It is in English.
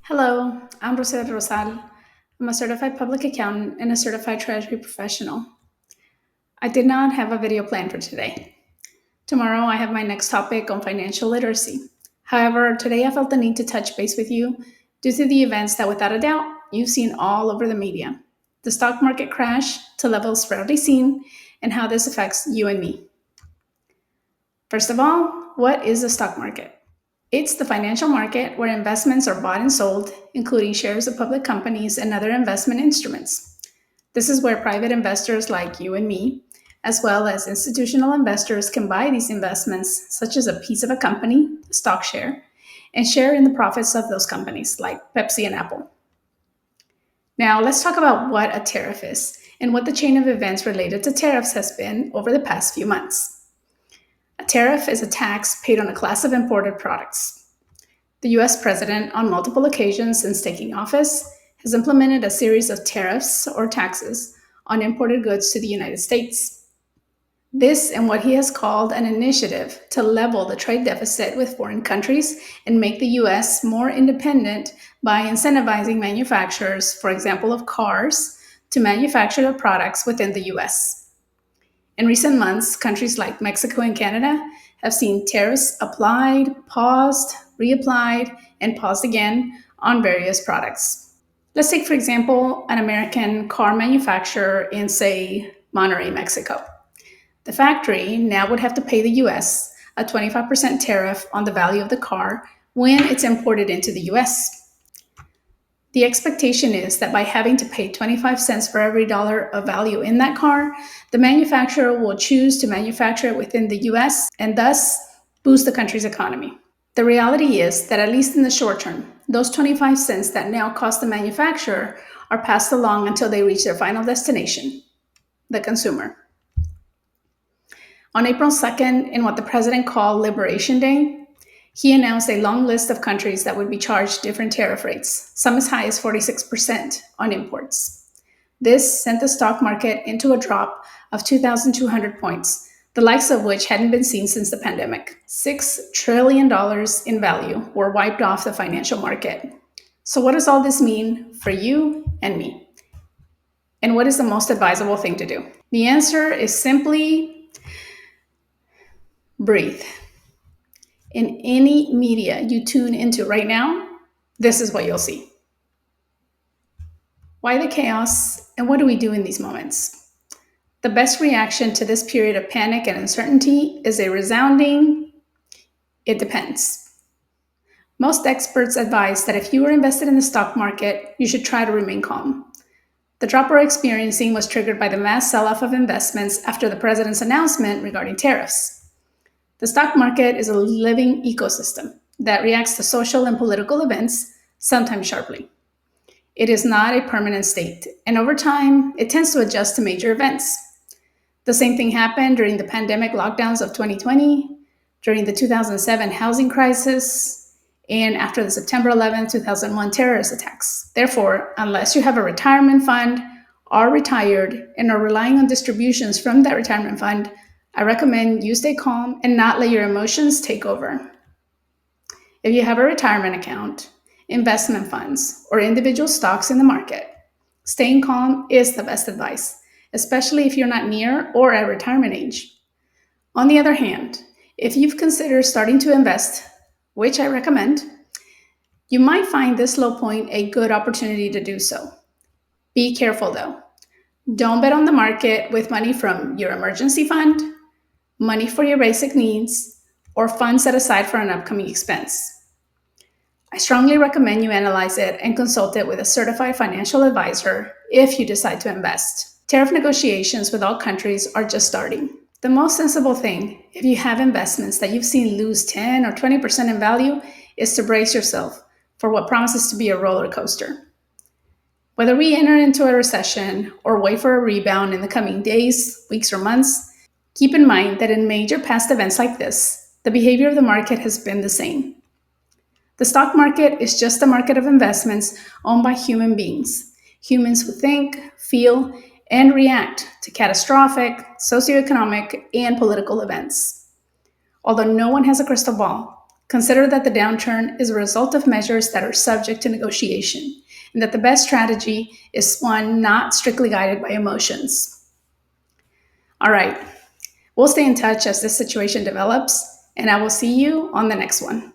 Hello, I'm Rosel Rosal. I'm a certified public accountant and a certified treasury professional. I did not have a video plan for today. Tomorrow, I have my next topic on financial literacy. However, today I felt the need to touch base with you due to the events that, without a doubt, you've seen all over the media. The stock market crash to levels rarely seen, and how this affects you and me. First of all, what is the stock market? It's the financial market where investments are bought and sold, including shares of public companies and other investment instruments. This is where private investors like you and me, as well as institutional investors, can buy these investments, such as a piece of a company, a stock share, and share in the profits of those companies, like Pepsi and Apple. Now, let's talk about what a tariff is and what the chain of events related to tariffs has been over the past few months. A tariff is a tax paid on a class of imported products. The US president, on multiple occasions since taking office, has implemented a series of tariffs or taxes on imported goods to the United States. This and what he has called an initiative to level the trade deficit with foreign countries and make the US more independent by incentivizing manufacturers, for example, of cars, to manufacture their products within the US. In recent months, countries like Mexico and Canada have seen tariffs applied, paused, reapplied, and paused again on various products. Let's take, for example, an American car manufacturer in, say, Monterrey, Mexico. The factory now would have to pay the US a 25% tariff on the value of the car when it's imported into the US. The expectation is that by having to pay 25 cents for every dollar of value in that car, the manufacturer will choose to manufacture it within the US and thus boost the country's economy. The reality is that, at least in the short term, those 25 cents that now cost the manufacturer are passed along until they reach their final destination, the consumer. On April 2nd, in what the president called Liberation Day, he announced a long list of countries that would be charged different tariff rates, some as high as 46% on imports. This sent the stock market into a drop of 2,200 points, the likes of which hadn't been seen since the pandemic. $6 trillion in value were wiped off the financial market. So, what does all this mean for you and me? And what is the most advisable thing to do? The answer is simply breathe. In any media you tune into right now, this is what you'll see. Why the chaos, and what do we do in these moments? The best reaction to this period of panic and uncertainty is a resounding, it depends. Most experts advise that if you are invested in the stock market, you should try to remain calm. The drop we're experiencing was triggered by the mass sell-off of investments after the president's announcement regarding tariffs. The stock market is a living ecosystem that reacts to social and political events, sometimes sharply. It is not a permanent state, and over time, it tends to adjust to major events. The same thing happened during the pandemic lockdowns of 2020, during the 2007 housing crisis, and after the September 11, 2001 terrorist attacks. Therefore, unless you have a retirement fund, are retired, and are relying on distributions from that retirement fund, I recommend you stay calm and not let your emotions take over. If you have a retirement account, investment funds, or individual stocks in the market, staying calm is the best advice, especially if you're not near or at retirement age. On the other hand, if you've considered starting to invest, which I recommend, you might find this low point a good opportunity to do so. Be careful though. Don't bet on the market with money from your emergency fund, money for your basic needs, or funds set aside for an upcoming expense. I strongly recommend you analyze it and consult it with a certified financial advisor if you decide to invest. Tariff negotiations with all countries are just starting. The most sensible thing, if you have investments that you've seen lose 10 or 20% in value, is to brace yourself for what promises to be a roller coaster. Whether we enter into a recession or wait for a rebound in the coming days, weeks, or months, keep in mind that in major past events like this, the behavior of the market has been the same. The stock market is just a market of investments owned by human beings, humans who think, feel, and react to catastrophic, socioeconomic, and political events. Although no one has a crystal ball, Consider that the downturn is a result of measures that are subject to negotiation, and that the best strategy is one not strictly guided by emotions. All right, we'll stay in touch as this situation develops, and I will see you on the next one.